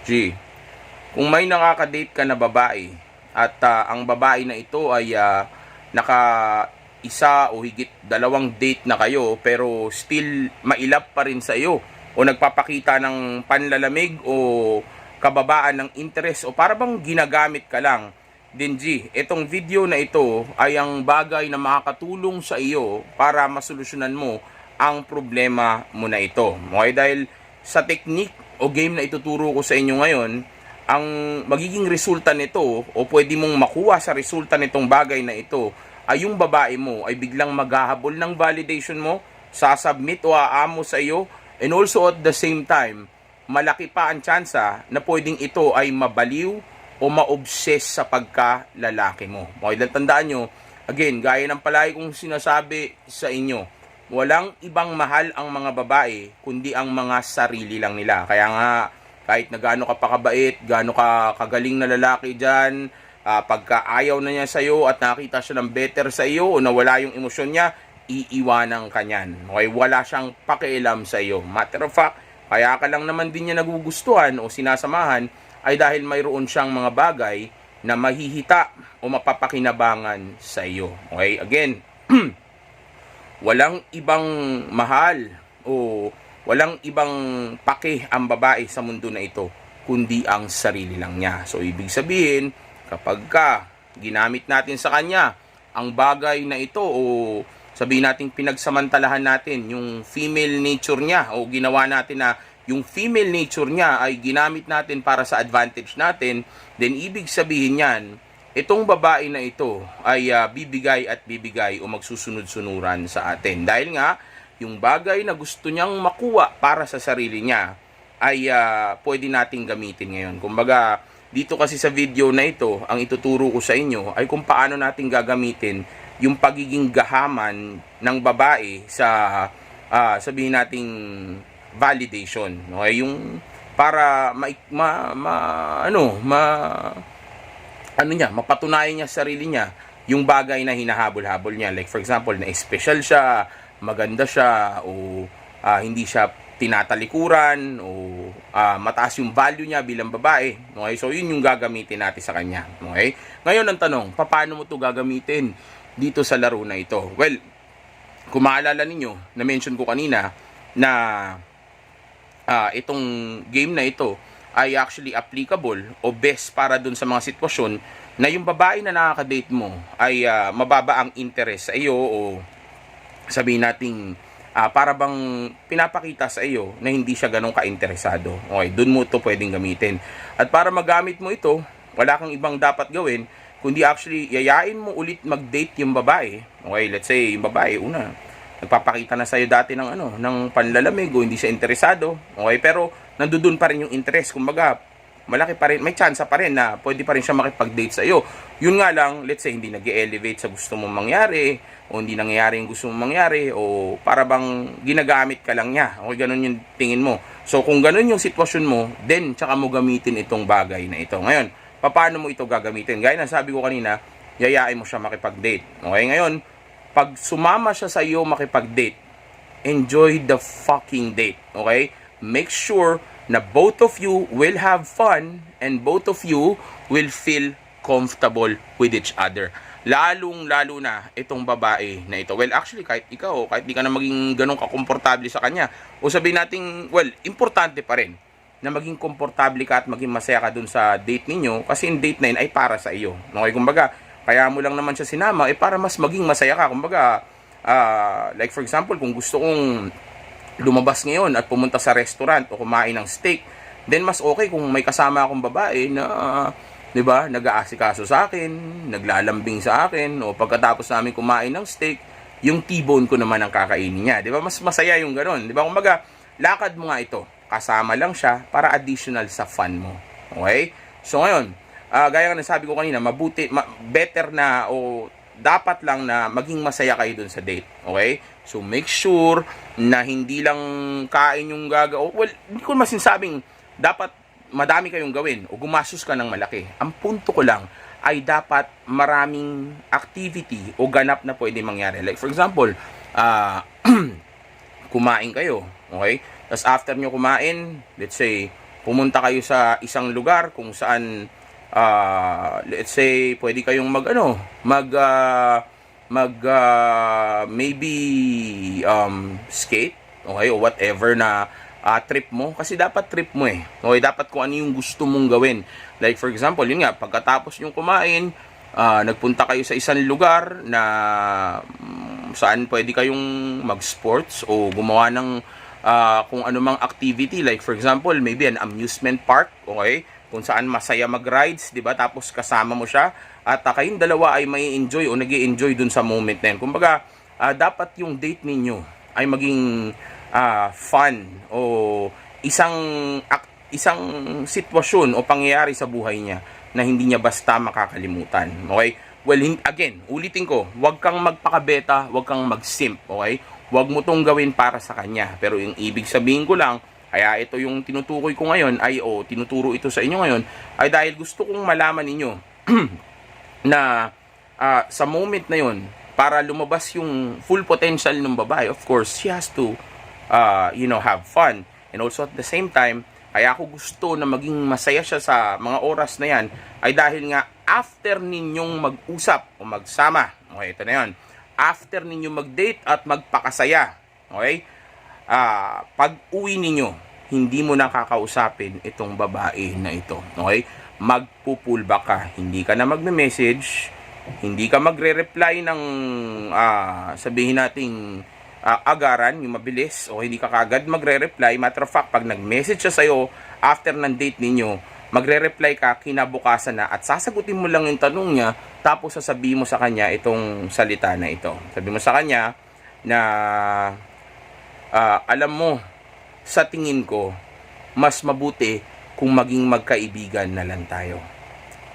G, kung may nakaka-date ka na babae at ang babae na ito ay naka isa o higit dalawang date na kayo pero still mailap pa rin sa iyo o nagpapakita ng panlalamig o kababaan ng interest o para bang ginagamit ka lang, din G, itong video na ito ay ang bagay na makakatulong sa iyo para masolusyonan mo ang problema mo na ito. Okay, dahil sa technique o game na ituturo ko sa inyo ngayon, ang magiging resulta nito o pwede mong makuha sa resulta nitong bagay na ito ay yung babae mo ay biglang maghahabol ng validation mo, sasubmit o aamo sa iyo, and also at the same time, malaki pa ang tsansa na pwedeng ito ay mabaliw o ma-obsess sa pagka-lalaki mo. Okay, lang tandaan nyo, again, gaya ng palagi kong sinasabi sa inyo, walang ibang mahal ang mga babae, kundi ang mga sarili lang nila. Kaya nga, kahit na gaano ka pakabait, gaano ka kagaling na lalaki dyan, pagka ayaw na niya sa'yo at nakita siya ng better sa iyo o nawala yung emosyon niya, iiwanan ka niyan. Okay, wala siyang pakialam sa iyo. Matter of fact, kaya ka lang naman din niya nagugustuhan o sinasamahan ay dahil mayroon siyang mga bagay na mahihita o mapapakinabangan sa iyo. Okay, again, walang ibang mahal o walang ibang pake ang babae sa mundo na ito, kundi ang sarili lang niya. So, ibig sabihin, kapag ginamit natin sa kanya ang bagay na ito o sabihin natin pinagsamantalahan natin yung female nature niya o ginawa natin na yung female nature niya ay ginamit natin para sa advantage natin, then ibig sabihin yan, itong babae na ito ay bibigay at bibigay o magsusunod-sunuran sa atin. Dahil nga, yung bagay na gusto niyang makuha para sa sarili niya ay pwede nating gamitin ngayon. Kumbaga, dito kasi sa video na ito, ang ituturo ko sa inyo ay kung paano natin gagamitin yung pagiging gahaman ng babae sa sabihin nating validation. Okay? Yung para mapatunayan niya sa sarili niya yung bagay na hinahabol-habol niya. Like for example, na special siya, maganda siya, o hindi siya tinatalikuran, o mataas yung value niya bilang babae. Okay? So, yun yung gagamitin natin sa kanya. Okay? Ngayon, ang tanong, paano mo to gagamitin dito sa laro na ito? Well, kung maalala ninyo, na-mention ko kanina na itong game na ito ay actually applicable o best para dun sa mga sitwasyon na yung babae na nakaka-date mo ay mababa ang interest sa iyo o sabihin nating para bang pinapakita sa iyo na hindi siya ganun ka-interesado. Okay, dun mo ito pwedeng gamitin. At para magamit mo ito, wala kang ibang dapat gawin, kundi actually yayain mo ulit mag-date yung babae. Okay, let's say yung babae nagpapakita na sa iyo dati ng panlalamig o hindi siya interesado. Okay, pero nandoon pa rin yung interest. Kumbaga, malaki pa rin, may chance pa rin na pwede pa rin siya makipag-date sa iyo. Yun nga lang, let's say hindi nag-elevate sa gusto mong mangyari o hindi nangyayari yung gusto mong mangyari o para bang ginagamit ka lang niya. O ganun yung tingin mo. So kung ganun yung sitwasyon mo, then tsaka mo gamitin itong bagay na ito. Ngayon, paano mo ito gagamitin? Gaya na sabi ko kanina, yayain mo siya makipag-date. Okay, ngayon, pag sumama siya sa iyo makipag-date, enjoy the fucking date. Okay? Make sure na both of you will have fun and both of you will feel comfortable with each other. Lalong-lalo na itong babae na ito. Well, actually, kahit ikaw, kahit di ka na maging ganun kakomportable sa kanya, o sabihin natin, well, importante pa rin na maging komportable ka at maging masaya ka dun sa date ninyo kasi yung date na yun ay para sa iyo. Okay, kumbaga, kaya mo lang naman siya sinama, para mas maging masaya ka. Kumbaga, like for example, kung gusto kong lumabas ngayon at pumunta sa restaurant o kumain ng steak, then mas okay kung may kasama akong babae na 'di ba, nag-aasikaso sa akin, naglalambing sa akin, o pagkatapos namin kumain ng steak, yung T-bone ko naman ang kakainin niya. 'Di ba? Mas masaya yung ganoon, 'di ba? Kumbaga, lakad mo nga ito, kasama lang siya para additional sa fun mo. Okay? So ngayon, gaya ng sabi ko kanina, better na o dapat lang na maging masaya kayo dun sa date. Okay? So, make sure na hindi lang kain yung well, hindi ko masasabing dapat madami kayong gawin o gumastos ka ng malaki. Ang punto ko lang ay dapat maraming activity o ganap na pwede mangyari. Like, for example, kumain kayo. Okay? Tapos, after nyo kumain, let's say, pumunta kayo sa isang lugar kung saan let's say pwede kayong maybe skate, okay, o whatever na trip mo, kasi dapat trip mo eh. Okay, dapat kung ano yung gusto mong gawin. Like for example, yun nga, pagkatapos yung kumain, nagpunta kayo sa isang lugar na saan pwede kayong mag-sports o gumawa ng kung anumang activity. Like for example, maybe an amusement park, okay? Kung saan masaya mag-rides, 'di ba? Tapos kasama mo siya at kayong dalawa ay may enjoy o nag-i-enjoy dun sa moment na yun. Kumbaga, dapat yung date ninyo ay maging fun o isang sitwasyon o pangyayari sa buhay niya na hindi niya basta makakalimutan. Okay? Well, again, ulitin ko, huwag kang magpakabeta, huwag kang mag-simp, okay? Huwag mo tong gawin para sa kanya. Pero yung ibig sabihin ko lang, kaya ito yung tinutukoy ko ngayon tinuturo ito sa inyo ngayon ay dahil gusto kong malaman ninyo na sa moment na yon, para lumabas yung full potential ng babae, of course, she has to have fun. And also at the same time, kaya ako gusto na maging masaya siya sa mga oras na yan ay dahil nga after ninyong mag-usap o magsama, okay, ito na yun, after ninyong mag-date at magpakasaya, okay, pag uwi ninyo, hindi mo na kakausapin itong babae na ito. Okay? Magpo-pullback ka. Hindi ka na magme-message, hindi ka magre-reply ng sabihin nating agaran, yung mabilis, o hindi ka kagad magre-reply. Matter of fact, pag nag-message siya sa'yo after ng date ninyo, magre-reply ka kinabukasan na at sasagutin mo lang yung tanong niya, tapos sasabihin mo sa kanya itong salita na ito. Sabi mo sa kanya na alam mo, sa tingin ko, mas mabuti kung maging magkaibigan na lang tayo.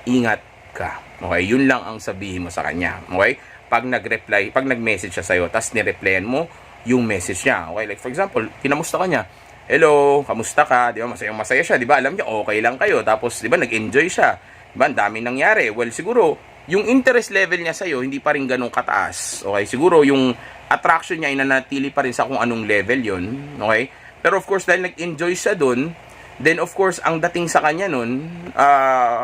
Ingat ka. Okay, yun lang ang sabihin mo sa kanya. Okay? Pag nag-reply, pag nag-message siya sa'yo, tapos nireplyan mo yung message niya. Okay, like for example, kinamusta ka niya. Hello, kamusta ka? Di ba, masaya siya. Di ba, alam niya, okay lang kayo. Tapos, di ba, nag-enjoy siya. Di ba, ang dami nangyari. Well, siguro, yung interest level niya sa'yo, hindi pa rin ganun kataas. Okay, siguro, yung attraction niya ay nanatili pa rin sa kung anong level yon. Okay? Pero of course, dahil nag-enjoy siya dun, then of course, ang dating sa kanya nun,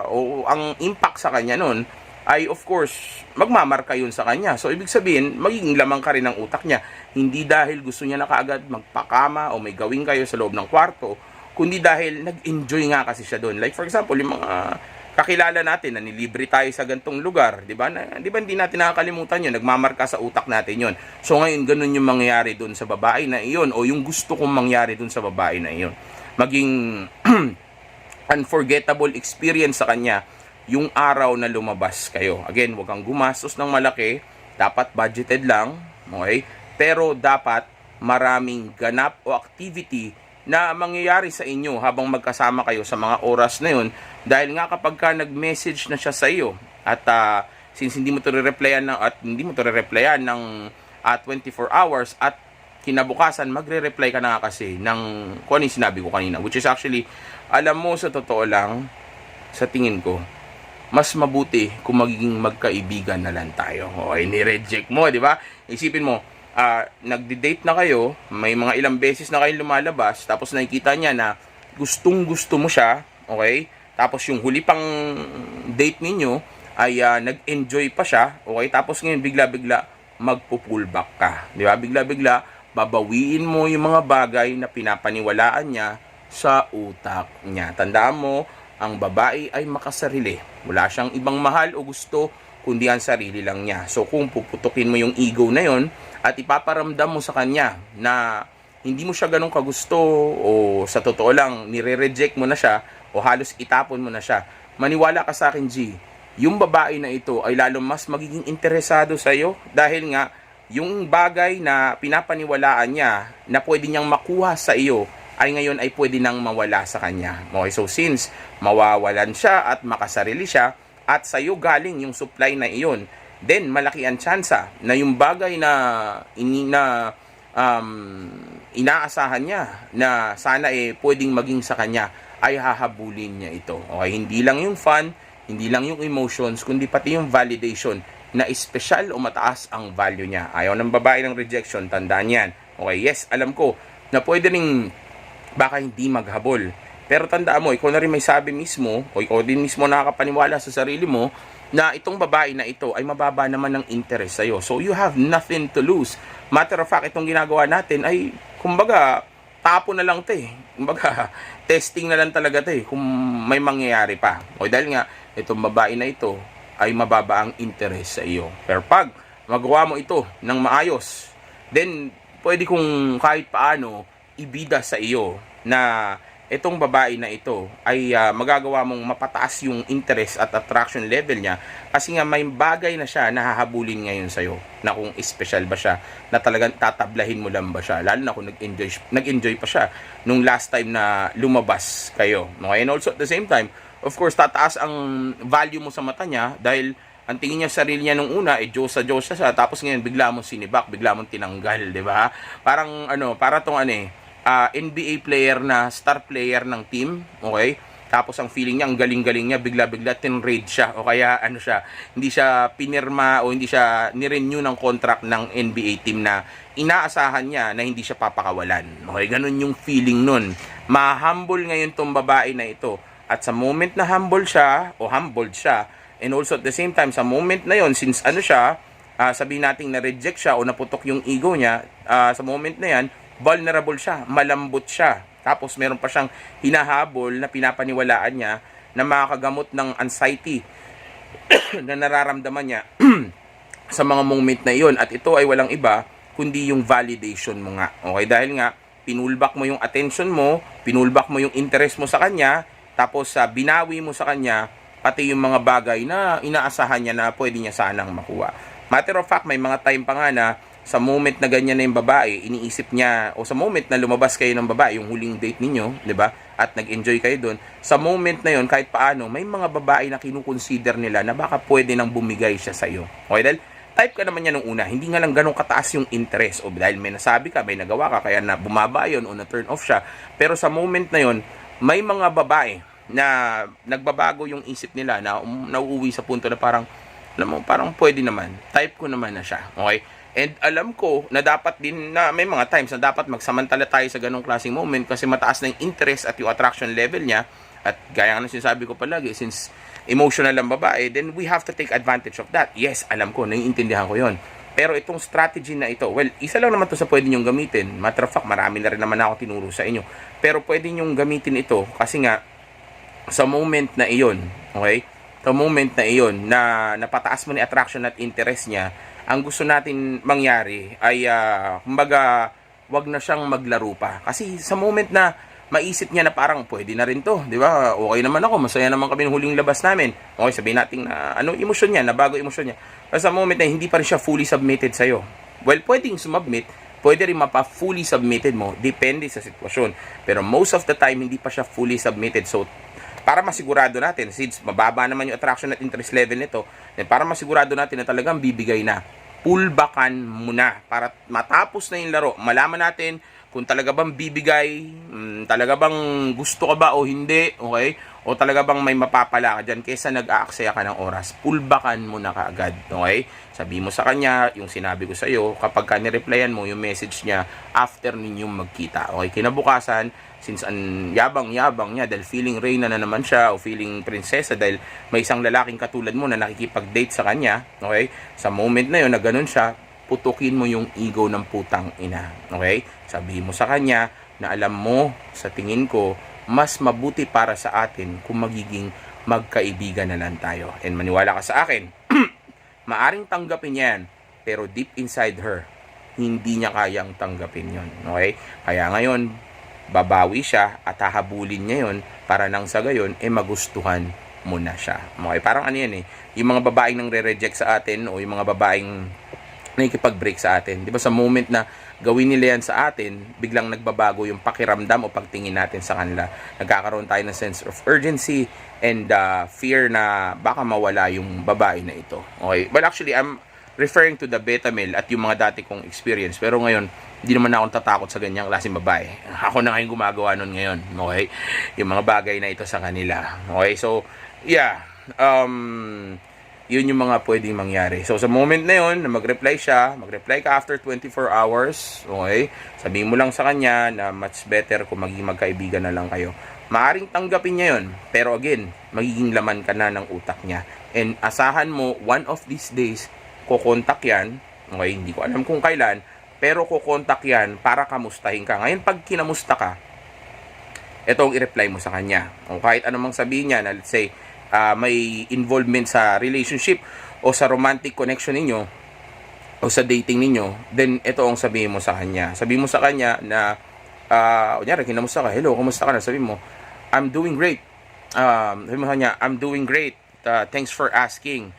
o ang impact sa kanya nun, ay of course, magmamarka yun sa kanya. So, ibig sabihin, magiging lamang ka rin ng utak niya. Hindi dahil gusto niya na kaagad magpakama o may gawin kayo sa loob ng kwarto, kundi dahil nag-enjoy nga kasi siya dun. Like for example, yung mga kakilala natin na nilibre tayo sa gantong lugar, di ba? Di ba hindi natin nakakalimutan yun, nagmamarka sa utak natin yun. So ngayon, ganun yung mangyayari dun sa babae na iyon o yung gusto kong mangyari dun sa babae na iyon. Maging unforgettable experience sa kanya yung araw na lumabas kayo. Again, huwag kang gumastos ng malaki, dapat budgeted lang, okay? Pero dapat maraming ganap o activity na mangyayari sa inyo habang magkasama kayo sa mga oras na yun. Dahil nga kapag ka nag-message na siya sa iyo at since hindi mo to re-replyan ng 24 hours at kinabukasan magre-reply ka na kasi ng kung ano yung sinabi ko kanina, which is actually, alam mo, sa totoo lang, sa tingin ko, mas mabuti kung magiging magkaibigan na lang tayo. Okay, ni-reject mo, di ba? Isipin mo, nagdi-date na kayo, may mga ilang beses na kayo lumalabas, tapos nakikita niya na gustong-gusto mo siya, okay? Tapos yung huli pang date ninyo ay nag-enjoy pa siya, okay? Tapos ngayon bigla-bigla magpo-pullback ka, di ba? Bigla-bigla babawiin mo yung mga bagay na pinapaniwalaan niya sa utak niya. Tandaan mo, ang babae ay makasarili. Wala siyang ibang mahal o gusto kundi ang sarili lang niya. So kung puputukin mo yung ego na yon at ipaparamdam mo sa kanya na hindi mo siya ganun kagusto o sa totoo lang nire-reject mo na siya o halos itapon mo na siya, maniwala ka sa akin, G, yung babae na ito ay lalo mas magiging interesado sa iyo dahil nga yung bagay na pinapaniwalaan niya na pwede niyang makuha sa iyo ay ngayon ay pwede nang mawala sa kanya. Okay, so since mawawalan siya at makasarili siya at sa iyo galing yung supply na iyon, then malaki ang tsansa na yung bagay na inaasahan niya na sana pwedeng maging sa kanya ay hahabulin niya ito. Okay, hindi lang yung fun, hindi lang yung emotions, kundi pati yung validation na espesyal o mataas ang value niya. Ayaw ng babae ng rejection, tandaan yan. Okay, yes, alam ko na pwede rin baka hindi maghabol, Pero tandaan mo, ikaw na rin may sabi mismo, o ikaw din mismo nakakapaniwala sa sarili mo, na itong babae na ito ay mababa naman ng interest sa'yo. So, you have nothing to lose. Matter of fact, itong ginagawa natin ay, kumbaga, tapo na lang 'to eh. Kumbaga, testing na lang talaga 'to eh, kung may mangyayari pa. O dahil nga, itong babae na ito ay mababa ang interest sa iyo. Pero pag magawa mo ito ng maayos, then pwede kung kahit paano ibida sa iyo na itong babae na ito ay magagawa mong mapataas yung interest at attraction level niya kasi nga may bagay na siya na hahabulin ngayon sa'yo na kung special ba siya, na talagang tatablahin mo lang ba siya, lalo na kung nag-enjoy pa siya nung last time na lumabas kayo. Okay? And also at the same time, of course, tataas ang value mo sa mata niya dahil ang tingin niya sa sarili niya nung una, Diyos siya, tapos ngayon bigla mo sinibak, bigla mo tinanggal, di ba? Parang para tong NBA player na star player ng team, okay? Tapos ang feeling niya, ang galing-galing niya, bigla-bigla tin-raid siya o kaya hindi siya pinirma o hindi siya ni-renew ng contract ng NBA team na inaasahan niya na hindi siya papakawalan. Okay, ganun yung feeling nun. Ma-humble ngayon tong babae na ito. At sa moment na humbled siya, and also at the same time, sa moment na yon, since sabihin natin na-reject siya o naputok yung ego niya, sa moment na yan, vulnerable siya, malambot siya. Tapos meron pa siyang hinahabol na pinapaniwalaan niya na makakagamot ng anxiety na nararamdaman niya sa mga moment na iyon. At ito ay walang iba kundi yung validation mo nga. Okay, dahil nga pinulbak mo yung attention mo, pinulbak mo yung interest mo sa kanya, tapos binawi mo sa kanya pati yung mga bagay na inaasahan niya na pwede niya sanang makuha. Matter of fact, may mga time pa nga na sa moment na ganyan na yung babae, iniisip niya, o sa moment na lumabas kayo ng babae, yung huling date ninyo, di ba? At nag-enjoy kayo doon, sa moment na yon, kahit paano, may mga babae na kinukonsider nila na baka pwede nang bumigay siya sa iyo. Okay, dahil type ka naman niya nung una, hindi nga lang ganun kataas yung interest, o dahil may nasabi ka, may nagawa ka, kaya na bumaba yun o na-turn off siya. Pero sa moment na yon, may mga babae na nagbabago yung isip nila, na nauuwi sa punto na parang, alam mo, parang pwede naman, type ko naman na siya. Okay? And alam ko na dapat din na may mga times na dapat magsamantala tayo sa ganong klaseng moment kasi mataas na yung interest at yung attraction level niya. At gaya nga ng sinasabi ko palagi, since emotional ang babae, then we have to take advantage of that. Yes, alam ko, naiintindihan ko yon. Pero itong strategy na ito, well, isa lang naman to sa pwede nyong gamitin. Matter of fact, marami na rin naman ako tinuro sa inyo. Pero pwede nyong gamitin ito kasi nga, sa moment na iyon, okay? Sa moment na iyon na napataas mo ni attraction at interest niya, ang gusto natin mangyari ay kumbaga wag na siyang maglaro pa. Kasi sa moment na maisip niya na parang pwede na rin to, di ba? Okay naman ako, masaya naman kami ng huling labas namin. Okay, sabihin natin na emosyon niya, na bago emosyon niya. Pero sa moment na hindi pa rin siya fully submitted sa'yo. Well, pwedeng sumubmit, pwede rin mapa-fully submitted mo, depende sa sitwasyon. Pero most of the time, hindi pa siya fully submitted. So, para masigurado natin, since mababa naman yung attraction at interest level nito, para masigurado natin na talagang bibigay na, pullbackan muna para matapos na yung laro. Malaman natin kung talaga bang bibigay, talaga bang gusto ka ba o hindi, okay? O talaga bang may mapapala ka dyan kesa nag-aaksaya ka ng oras. Pullbackan mo na kaagad, okay? Sabi mo sa kanya, yung sinabi ko sa iyo, kapag ka nireplyan mo yung message niya after ninyong magkita, okay? Kinabukasan, since ang yabang-yabang niya dahil feeling reyna na naman siya o feeling prinsesa dahil may isang lalaking katulad mo na nakikipag-date sa kanya, okay? Sa moment na yun na ganun siya, putukin mo yung ego ng putang ina, okay? Sabihin mo sa kanya na alam mo, sa tingin ko, mas mabuti para sa atin kung magiging magkaibigan na lang tayo. And maniwala ka sa akin, maaring tanggapin yan, pero deep inside her, hindi niya kayang tanggapin yon, okay? Kaya ngayon, babawi siya at hahabulin niya yon para nang sa gayon, magustuhan mo na siya. Okay, parang ano yan yung mga babaeng nang re-reject sa atin o yung mga babaeng nakikipag-break sa atin. Di ba sa moment na gawin nila yan sa atin, biglang nagbabago yung pakiramdam o pagtingin natin sa kanila. Nagkakaroon tayo ng sense of urgency and fear na baka mawala yung babae na ito. Okay, well actually, I'm referring to the beta male at yung mga dati kong experience. Pero ngayon, hindi naman ako tatakot sa ganyang klaseng babae. Ako na ngayon gumagawa nun ngayon. Okay? Yung mga bagay na ito sa kanila. Okay? So, yeah. Yun yung mga pwedeng mangyari. So, sa moment na yun, na mag-reply siya, mag-reply ka after 24 hours, okay? Sabihin mo lang sa kanya na much better kung maging magkaibigan na lang kayo. maaring tanggapin niya yun. Pero again, magiging laman ka na ng utak niya. And asahan mo, one of these days, kukontak yan. Okay, hindi ko alam kung kailan, pero kukontak yan para kamustahin ka. Ngayon, pag kinamusta ka, ito ang i-reply mo sa kanya. O kahit anumang sabihin niya na let's say, may involvement sa relationship o sa romantic connection ninyo o sa dating ninyo, then ito ang sabihin mo sa kanya. Sabihin mo sa kanya na, kunyari, kinamusta ka, hello, kumusta ka na? Sabihin mo, I'm doing great. Sabihin mo sa kanya, I'm doing great. Thanks for asking.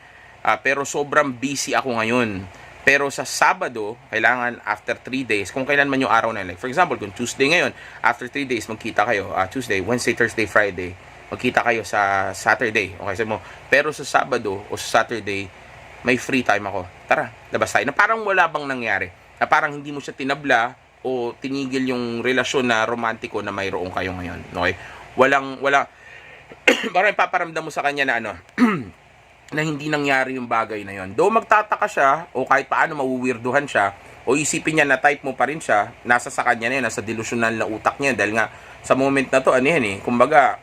Pero sobrang busy ako ngayon. Pero sa Sabado, kailangan after 3 days, kung kailan man yung araw na, like for example, kung Tuesday ngayon, after 3 days, magkita kayo, Tuesday, Wednesday, Thursday, Friday, magkita kayo sa Saturday. Okay, sabi mo, pero sa Sabado o sa Saturday, may free time ako. Tara, labas tayo. Na parang wala bang nangyari. Na parang hindi mo siya tinabla o tinigil yung relasyon na romantiko na mayroon kayo ngayon. Okay? Wala, parang ipaparamdam mo sa kanya na na hindi nangyari yung bagay na yon. Though magtataka siya o kahit paano mawuwirduhan siya o isipin niya na type mo pa rin siya, nasa sa kanya na yun, nasa delusional na utak niya dahil nga sa moment na to, kumbaga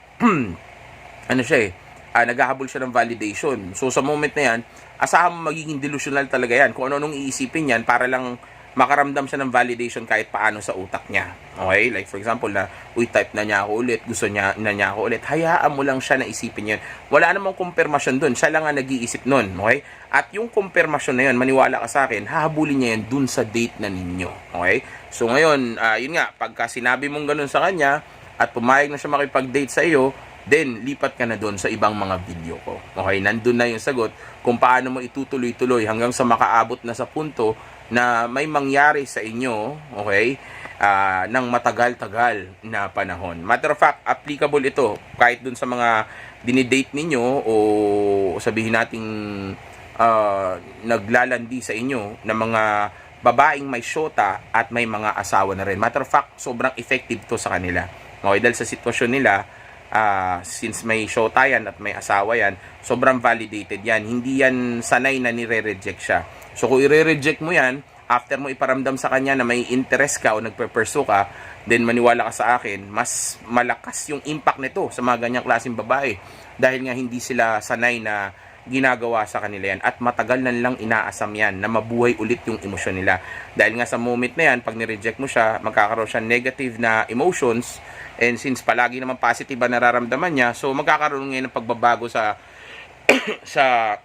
naghahabol siya ng validation. So sa moment na yan, asahan mo magiging delusional talaga yan. Kung ano-anong iisipin yan para lang makaramdam siya ng validation kahit paano sa utak niya. Okay? Like for example na, type na niya ako ulit, gusto niya na niya ako ulit. Hayaan mo lang siya na isipin yun. Wala namang kumpirmasyon dun. Siya lang ang nag-iisip nun. Okay? At yung kumpirmasyon na yun, maniwala ka sa akin, hahabulin niya yan dun sa date na ninyo. Okay? So ngayon, yun nga, pagka sinabi mong ganun sa kanya, at pumayag na siya makipag-date sa iyo, then lipat ka na doon sa ibang mga video ko. Okay? Nandun na yung sagot kung paano mo itutuloy-tuloy hanggang sa makaabot na sa punto na may mangyari sa inyo, okay, ng matagal-tagal na panahon. Matter of fact, applicable ito kahit dun sa mga dinidate ninyo o sabihin nating naglalandi sa inyo ng mga babaeng may syota at may mga asawa na rin. Matter of fact, sobrang effective to sa kanila. Okay, dahil sa sitwasyon nila, since may syota yan at may asawa yan, sobrang validated yan. Hindi yan sanay na nire-reject siya. So kung i-reject mo yan, after mo iparamdam sa kanya na may interest ka o nagpe-pursue ka, then maniwala ka sa akin, mas malakas yung impact nito sa mga ganyang klaseng babae. Dahil nga hindi sila sanay na ginagawa sa kanila yan at matagal na lang inaasam yan na mabuhay ulit yung emosyon nila. Dahil nga sa moment na yan, pag nireject mo siya, magkakaroon siya negative na emotions, and since palagi naman positive ba nararamdaman niya, so magkakaroon ngayon ng pagbabago sa sa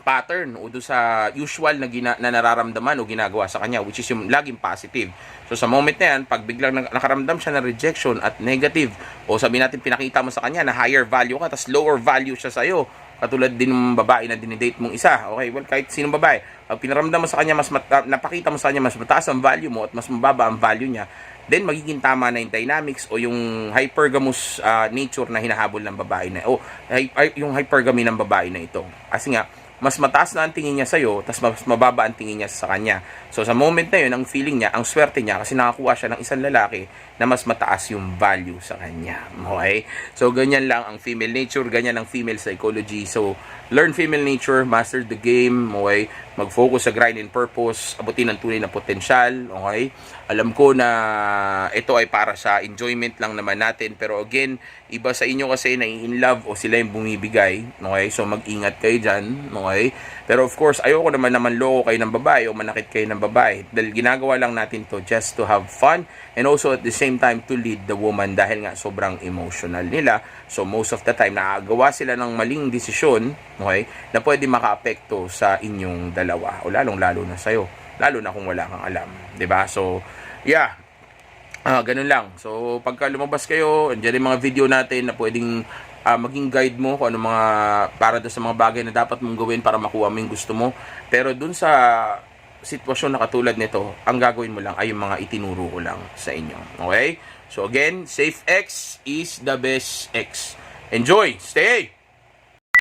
pattern o do sa usual na nararamdaman o ginagawa sa kanya, which is yung laging positive. So sa moment na yan, pag biglang nakaramdam siya ng rejection at negative, o sabi natin pinakita mo sa kanya na higher value ka, tas lower value siya sa'yo, katulad din ng babae na dinidate mong isa, okay, well, kahit sinong babae, pag pinaramdam mo sa kanya, napakita mo sa kanya, mas mataas ang value mo at mas mababa ang value niya, then magiging tama na yung dynamics o yung hypergamous nature na hinahabol ng babae na, o yung hypergamy ng babae na ito. Kasi nga, mas mataas na ang tingin niya sa'yo, tas mas mababa ang tingin niya sa kanya. So sa moment na yun, ang feeling niya, ang swerte niya, kasi nakakuha siya ng isang lalaki na mas mataas yung value sa kanya. Okay? So ganyan lang ang female nature, ganyan ang female psychology. So learn female nature, master the game, okay? Mag-focus sa grind and purpose, abutin ang tunay na potensyal, okay? Alam ko na ito ay para sa enjoyment lang naman natin, pero again, iba sa inyo kasi na in love o sila yung bumibigay, okay? So mag-ingat kayo dyan, okay? Pero of course, ayoko naman loko kayo ng babae o manakit kayo ng babae, dahil ginagawa lang natin to just to have fun and also at the same time to lead the woman dahil nga sobrang emotional nila. So most of the time, nakagawa sila ng maling desisyon, okay, na pwede makaapekto sa inyong dalawa o lalong-lalo na sa'yo, lalo na kung wala kang alam, 'di ba? So yeah, ganun lang. So pagka lumabas kayo, andiyan yung mga video natin na pwedeng maging guide mo kung ano mga para doon sa mga bagay na dapat mong gawin para makuha mo yung gusto mo. Pero doon sa sitwasyon na katulad nito, ang gagawin mo lang ay yung mga itinuro ko lang sa inyo. Okay? So again, safe X is the best X. Enjoy! Stay!